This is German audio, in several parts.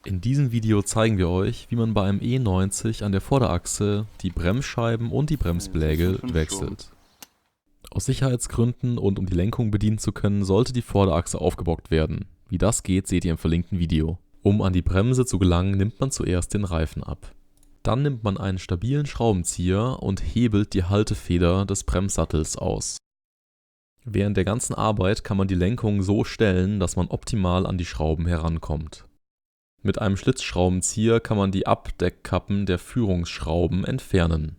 In diesem Video zeigen wir euch, wie man bei einem E90 an der Vorderachse die Bremsscheiben und die Bremsbeläge wechselt. Aus Sicherheitsgründen und um die Lenkung bedienen zu können, sollte die Vorderachse aufgebockt werden. Wie das geht, seht ihr im verlinkten Video. Um an die Bremse zu gelangen, nimmt man zuerst den Reifen ab. Dann nimmt man einen stabilen Schraubenzieher und hebelt die Haltefeder des Bremssattels aus. Während der ganzen Arbeit kann man die Lenkung so stellen, dass man optimal an die Schrauben herankommt. Mit einem Schlitzschraubenzieher kann man die Abdeckkappen der Führungsschrauben entfernen.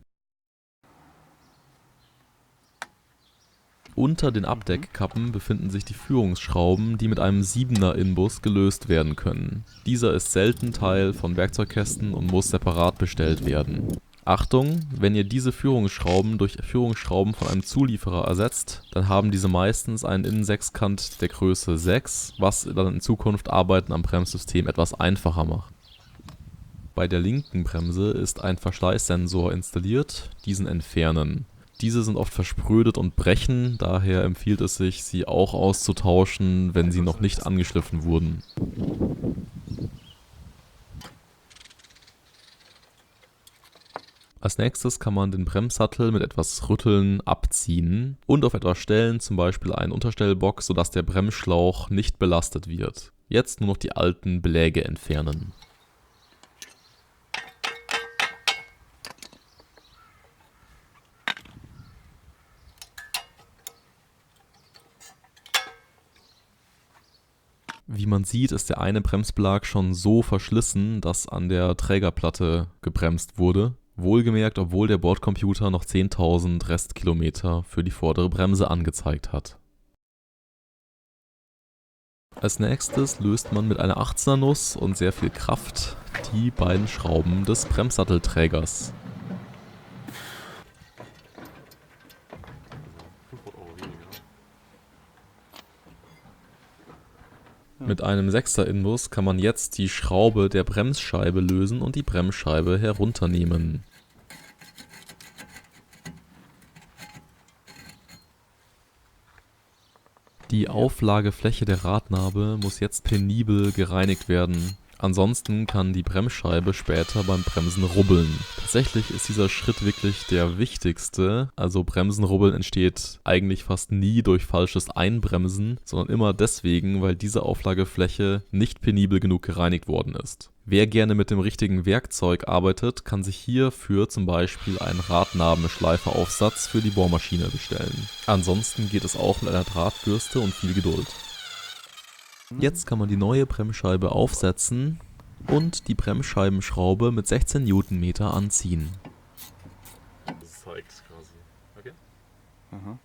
Unter den Abdeckkappen befinden sich die Führungsschrauben, die mit einem 7er Inbus gelöst werden können. Dieser ist selten Teil von Werkzeugkästen und muss separat bestellt werden. Achtung, wenn ihr diese Führungsschrauben durch Führungsschrauben von einem Zulieferer ersetzt, dann haben diese meistens einen Innensechskant der Größe 6, was dann in Zukunft Arbeiten am Bremssystem etwas einfacher macht. Bei der linken Bremse ist ein Verschleißsensor installiert, diesen entfernen. Diese sind oft versprödet und brechen, daher empfiehlt es sich, sie auch auszutauschen, wenn sie noch nicht angeschliffen wurden. Als nächstes kann man den Bremssattel mit etwas Rütteln abziehen und auf etwas Stellen, zum Beispiel einen Unterstellbock, sodass der Bremsschlauch nicht belastet wird. Jetzt nur noch die alten Beläge entfernen. Wie man sieht, ist der eine Bremsbelag schon so verschlissen, dass an der Trägerplatte gebremst wurde. Wohlgemerkt, obwohl der Bordcomputer noch 10.000 Restkilometer für die vordere Bremse angezeigt hat. Als nächstes löst man mit einer 18er Nuss und sehr viel Kraft die beiden Schrauben des Bremssattelträgers. Mit einem 6er Inbus kann man jetzt die Schraube der Bremsscheibe lösen und die Bremsscheibe herunternehmen. Die Auflagefläche der Radnabe muss jetzt penibel gereinigt werden. Ansonsten kann die Bremsscheibe später beim Bremsen rubbeln. Tatsächlich ist dieser Schritt wirklich der wichtigste. Also Bremsenrubbeln entsteht eigentlich fast nie durch falsches Einbremsen, sondern immer deswegen, weil diese Auflagefläche nicht penibel genug gereinigt worden ist. Wer gerne mit dem richtigen Werkzeug arbeitet, kann sich hierfür zum Beispiel einen Radnabenschleiferaufsatz für die Bohrmaschine bestellen. Ansonsten geht es auch mit einer Drahtbürste und viel Geduld. Jetzt kann man die neue Bremsscheibe aufsetzen und die Bremsscheibenschraube mit 16 Newtonmeter anziehen. Das zeigt quasi. Okay. Aha.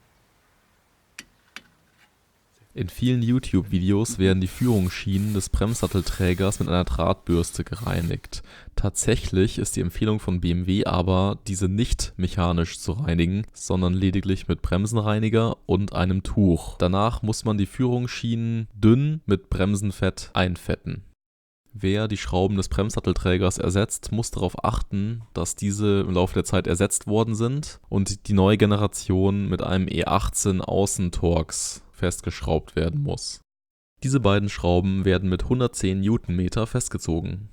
In vielen YouTube-Videos werden die Führungsschienen des Bremssattelträgers mit einer Drahtbürste gereinigt. Tatsächlich ist die Empfehlung von BMW aber, diese nicht mechanisch zu reinigen, sondern lediglich mit Bremsenreiniger und einem Tuch. Danach muss man die Führungsschienen dünn mit Bremsenfett einfetten. Wer die Schrauben des Bremssattelträgers ersetzt, muss darauf achten, dass diese im Laufe der Zeit ersetzt worden sind und die neue Generation mit einem E18 Außentorx festgeschraubt werden muss. Diese beiden Schrauben werden mit 110 Newtonmeter festgezogen.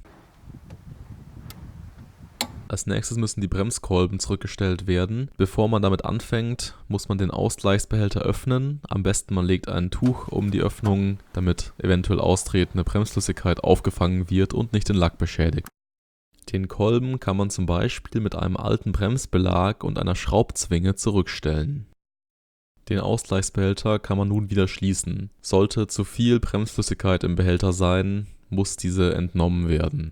Als nächstes müssen die Bremskolben zurückgestellt werden. Bevor man damit anfängt, muss man den Ausgleichsbehälter öffnen. Am besten man legt ein Tuch um die Öffnung, damit eventuell austretende Bremsflüssigkeit aufgefangen wird und nicht den Lack beschädigt. Den Kolben kann man zum Beispiel mit einem alten Bremsbelag und einer Schraubzwinge zurückstellen. Den Ausgleichsbehälter kann man nun wieder schließen. Sollte zu viel Bremsflüssigkeit im Behälter sein, muss diese entnommen werden.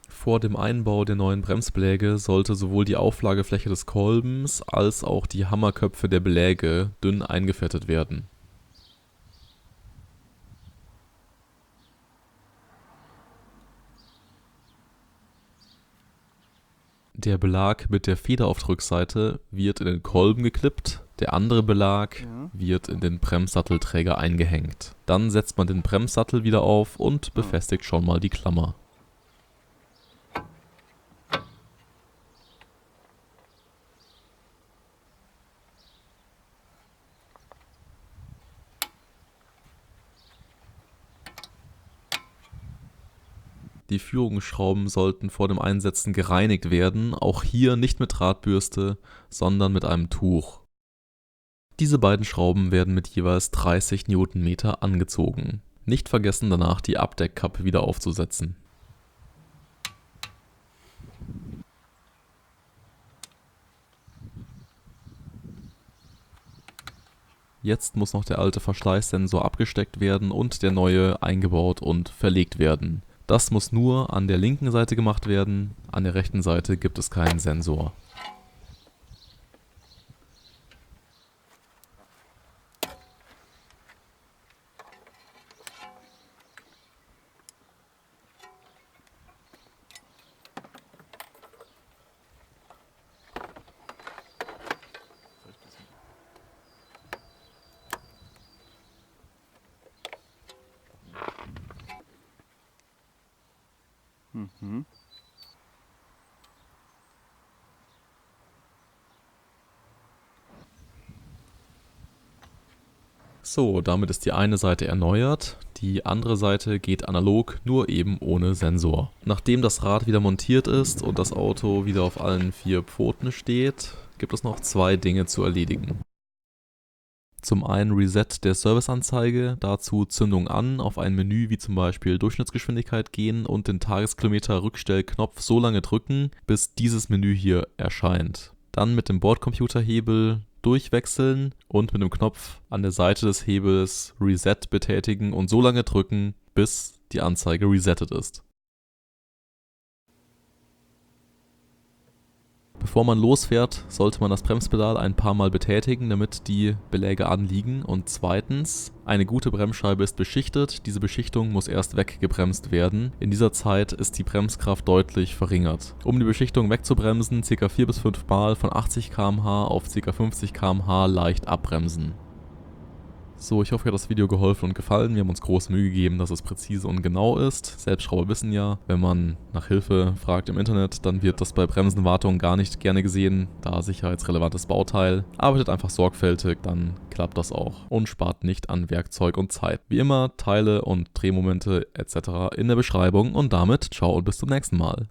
Vor dem Einbau der neuen Bremsbeläge sollte sowohl die Auflagefläche des Kolbens als auch die Hammerköpfe der Beläge dünn eingefettet werden. Der Belag mit der Feder auf der Rückseite wird in den Kolben geklippt, der andere Belag wird in den Bremssattelträger eingehängt. Dann setzt man den Bremssattel wieder auf und befestigt schon mal die Klammer. Die Führungsschrauben sollten vor dem Einsetzen gereinigt werden, auch hier nicht mit Drahtbürste, sondern mit einem Tuch. Diese beiden Schrauben werden mit jeweils 30 Newtonmeter angezogen. Nicht vergessen danach die Abdeckkappe wieder aufzusetzen. Jetzt muss noch der alte Verschleißsensor abgesteckt werden und der neue eingebaut und verlegt werden. Das muss nur an der linken Seite gemacht werden, an der rechten Seite gibt es keinen Sensor. So, damit ist die eine Seite erneuert, die andere Seite geht analog, nur eben ohne Sensor. Nachdem das Rad wieder montiert ist und das Auto wieder auf allen 4 Pfoten steht, gibt es noch 2 Dinge zu erledigen. Zum einen Reset der Serviceanzeige, dazu Zündung an, auf ein Menü wie zum Beispiel Durchschnittsgeschwindigkeit gehen und den Tageskilometer-Rückstellknopf so lange drücken, bis dieses Menü hier erscheint. Dann mit dem Bordcomputerhebel durchwechseln und mit dem Knopf an der Seite des Hebels Reset betätigen und so lange drücken, bis die Anzeige resettet ist. Bevor man losfährt, sollte man das Bremspedal ein paar Mal betätigen, damit die Beläge anliegen. Und zweitens, eine gute Bremsscheibe ist beschichtet, diese Beschichtung muss erst weggebremst werden. In dieser Zeit ist die Bremskraft deutlich verringert. Um die Beschichtung wegzubremsen, ca. 4 bis 5 Mal von 80 km/h auf ca. 50 km/h leicht abbremsen. So, ich hoffe, euch hat das Video geholfen und gefallen. Wir haben uns große Mühe gegeben, dass es präzise und genau ist. Selbstschrauber wissen ja, wenn man nach Hilfe fragt im Internet, dann wird das bei Bremsenwartung gar nicht gerne gesehen, da sicherheitsrelevantes Bauteil. Arbeitet einfach sorgfältig, dann klappt das auch und spart nicht an Werkzeug und Zeit. Wie immer, Teile und Drehmomente etc. in der Beschreibung und damit ciao und bis zum nächsten Mal.